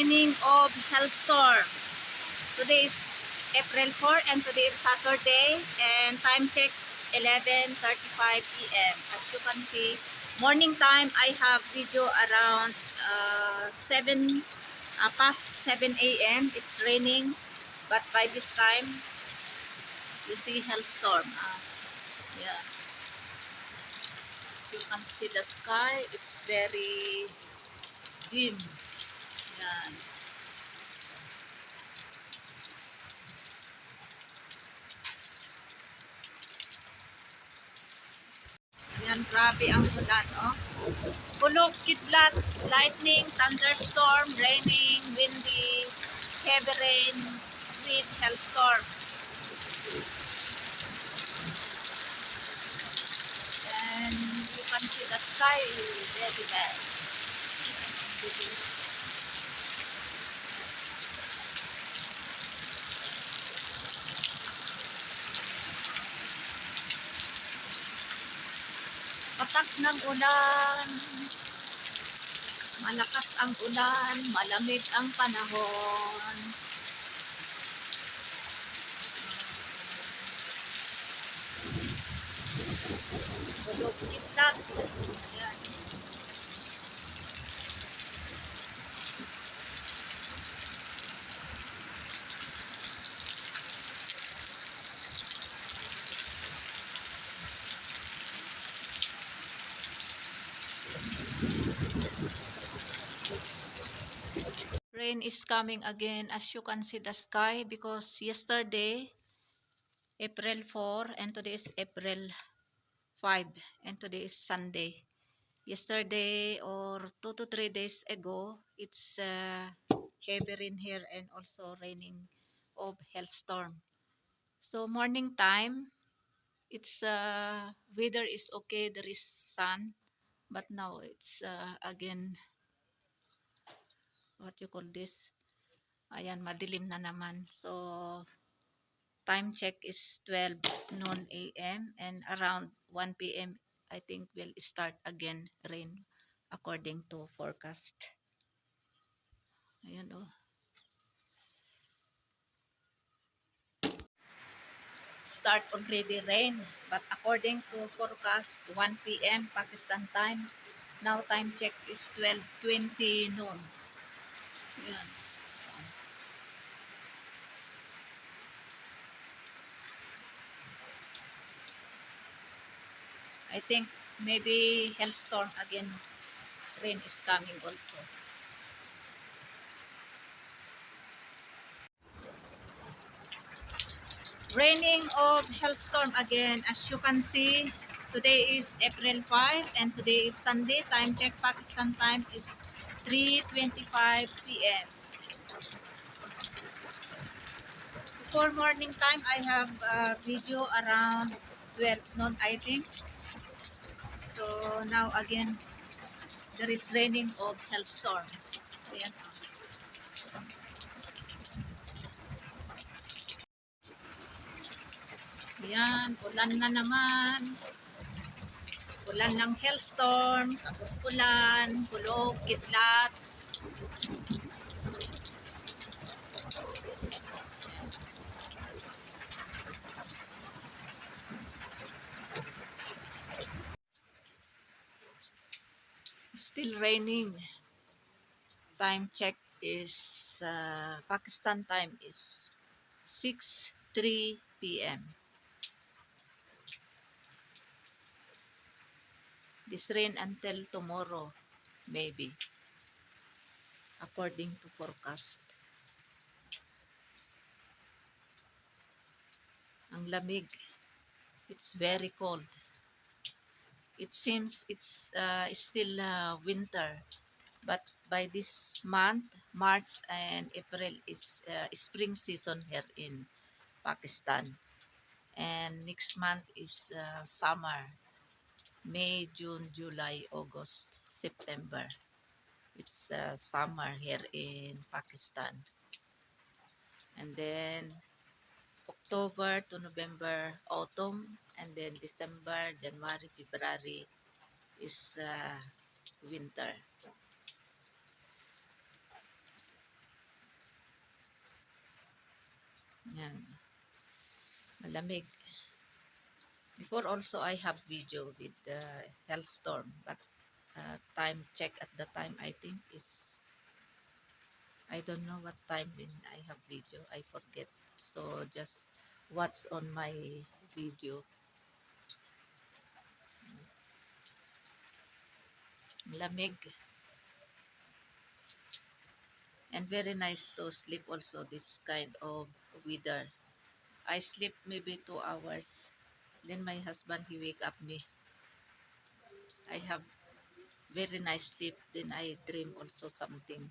raining of hailstorm. Today is April 4 and today is Saturday and time check 11:35 p.m. As you can see, morning time I have video around 7 past 7 a.m. It's raining, but by this time you see hailstorm. Yeah, as you can see the sky, it's very dim. Yan. Yan, grabe ang ulan, oh. Bulok, kidlat, lightning, thunderstorm, raining, windy, heavy rain, with hailstorm. And you can see the sky is very bad. Patak ng ulan, malakas ang ulan, malamig ang panahon. Bulok, kidlat. Ayan. Rain is coming again, as you can see the sky, because yesterday April 4 and today is April 5 and today is Sunday. Yesterday or 2 to 3 days ago, it's heavy rain here and also raining of hailstorm. So morning time, it's weather is okay, there is sun, but now it's again, what you call this, ayan, madilim na naman. So time check is 12 noon a.m. and around 1 p.m. I think will start again rain according to forecast. Ayan, oh. Start already rain, but according to forecast 1 p.m. Pakistan time, now time check is 12:20 noon. Ayan. I think maybe hailstorm again, rain is coming also. Raining of hailstorm again, as you can see. Today is April 5 and today is Sunday. Time check Pakistan time is 3:25 p.m. Before morning time, I have a video around 12 noon, I think. So now again, there is raining of hailstorm. Ayan. Ayan, ulan na naman. Ulan ng hailstorm, tapos ulan, bulok, kidlat. Still raining. Time check is Pakistan time is 6:03 p.m. This rain until tomorrow, maybe, according to forecast. Ang lamig. It's very cold. It seems it's still winter. But by this month, March and April, is spring season here in Pakistan. And next month is summer. May, June, July, August, September. It's summer here in Pakistan. And then October to November, autumn. And then December, January, February is winter. Yan. Malamig. Before also I have video with the hailstorm, but time check at the time I think is, I don't know what time when I have video. I forget. So just watch on my video. Lamig. And very nice to sleep also this kind of weather. I sleep maybe 2 hours. Then my husband, he wake up me. I have very nice sleep. Then I dream also something.